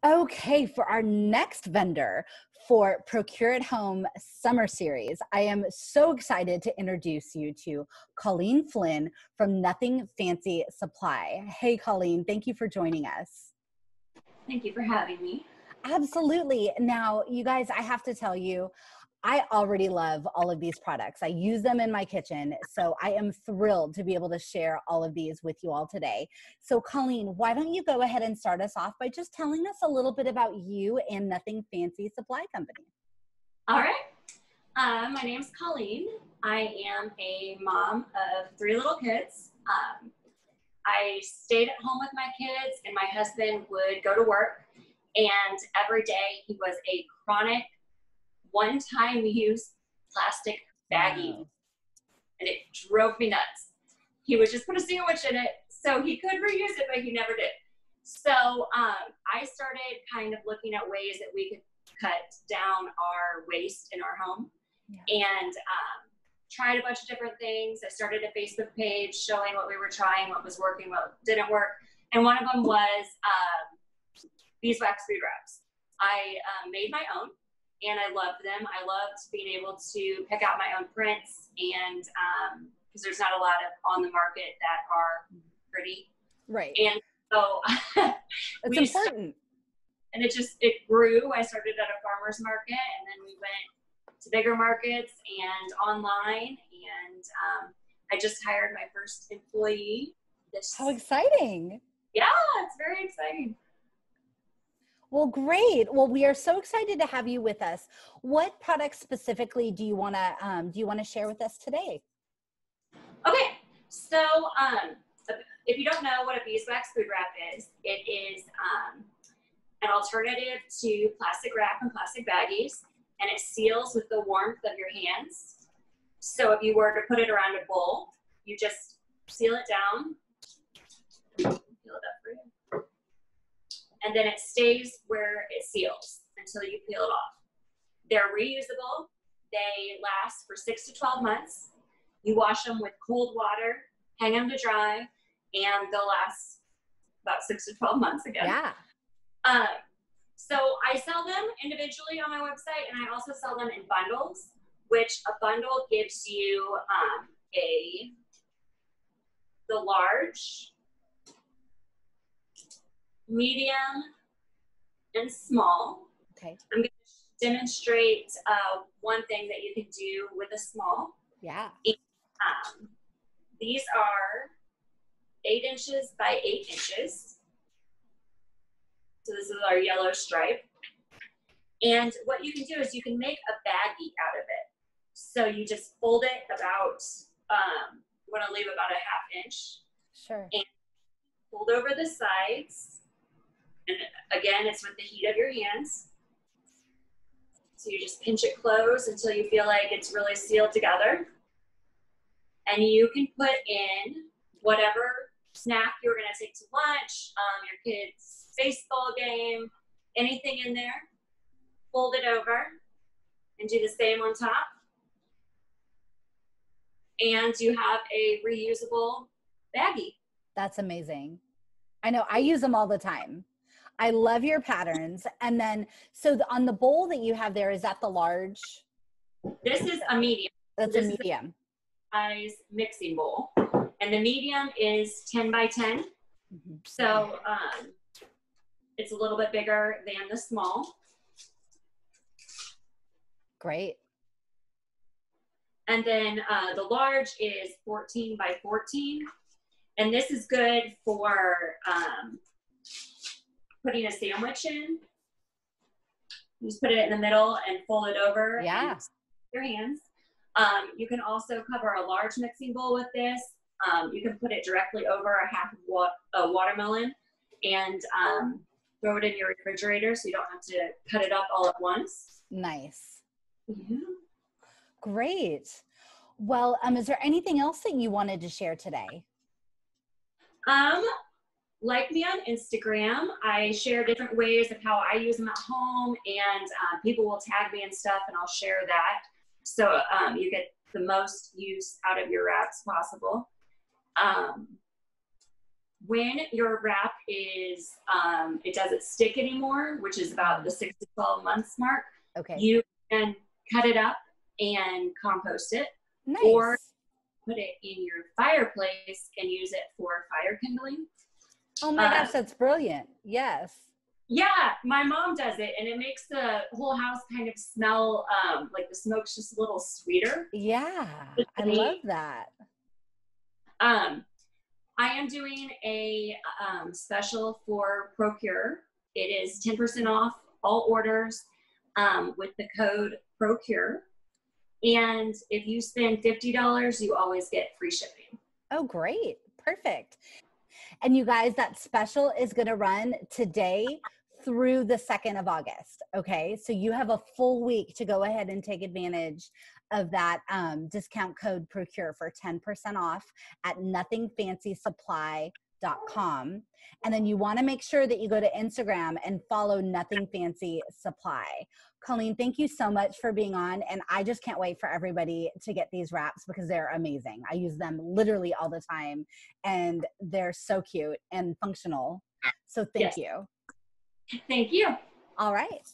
Okay, for our next vendor for Procure at Home Summer Series, I am so excited to introduce you to Colleen Flynn from Nothing Fancy Supply. Hey, Colleen, thank you for joining us. Thank you for having me. Absolutely. Now, you guys, I have to tell you, I already love all of these products. I use them in my kitchen, so I am thrilled to be able to share all of these with you all today. So, Colleen, why don't you go ahead and start us off by just telling us a little bit about you and Nothing Fancy Supply Company? All right. My name's Colleen. I am a mom of 3 little kids. I stayed at home with my kids, and my husband would go to work. And every day he was a chronic, one-time use plastic baggie. Wow. And it drove me nuts. He would just put a sandwich in it so he could reuse it, but he never did. So I started kind of looking at ways that we could cut down our waste in our home, and tried a bunch of different things. I started a Facebook page showing what we were trying, what was working, what didn't work. And one of them was beeswax food wraps. I made my own, and I loved them. I loved being able to pick out my own prints, and because there's not a lot of on the market that are pretty. Right. And so it's important. And it grew. I started at a farmer's market, and then we went to bigger markets and online, and I just hired my first employee. How exciting. Yeah, it's very exciting. Well, great. Well, we are so excited to have you with us. What products specifically do you want to share with us today? Okay, so if you don't know what a beeswax food wrap is, it is an alternative to plastic wrap and plastic baggies, and it seals with the warmth of your hands. So if you were to put it around a bowl, you just seal it down. Peel it up for you. And then it stays where it seals until you peel it off. They're reusable. They last for 6 to 12 months. You wash them with cold water, hang them to dry, and they'll last about 6 to 12 months again. Yeah. So I sell them individually on my website, and I also sell them in bundles, which a bundle gives you the large, medium, and small. Okay. I'm going to demonstrate one thing that you can do with a small. Yeah. These are 8 inches by 8 inches. So this is our yellow stripe. And what you can do is you can make a baggie out of it. So you just fold it about, you want to leave about a 1/2 inch. Sure. And fold over the sides. And again, it's with the heat of your hands. So you just pinch it closed until you feel like it's really sealed together. And you can put in whatever snack you're going to take to lunch, your kid's baseball game, anything in there. Fold it over and do the same on top. And you have a reusable baggie. That's amazing. I know, I use them all the time. I love your patterns. And then, so on the bowl that you have there, is that the large? This is a medium. That's a medium. Size mixing bowl. And the medium is 10 by 10. Mm-hmm. So it's a little bit bigger than the small. Great. And then the large is 14 by 14. And this is good for putting a sandwich in. You just put it in the middle and fold it over. Yeah. And your hands. You can also cover a large mixing bowl with this. You can put it directly over a watermelon and throw it in your refrigerator so you don't have to cut it up all at once. Nice. Yeah. Great. Well, is there anything else that you wanted to share today? Like me on Instagram. I share different ways of how I use them at home, and people will tag me and stuff, and I'll share that. So you get the most use out of your wraps possible. when your wrap is, it doesn't stick anymore, which is about the 6 to 12 months mark, Okay. you can cut it up and compost it, or Nice. put it in your fireplace and use it for fire kindling. Oh my gosh, that's brilliant. Yes. Yeah, my mom does it, and it makes the whole house kind of smell like the smoke's just a little sweeter. Yeah, I love that. I am doing a special for Procure. It is 10% off all orders with the code Procure. And if you spend $50, you always get free shipping. Oh, great. Perfect. And you guys, that special is going to run today through the 2nd of August. Okay. So you have a full week to go ahead and take advantage of that discount code Procure for 10% off at nothingfancysupply.com. And then you want to make sure that you go to Instagram and follow Nothing Fancy Supply. Colleen, thank you so much for being on. And I just can't wait for everybody to get these wraps because they're amazing. I use them literally all the time and they're so cute and functional. So thank you. Thank you. All right.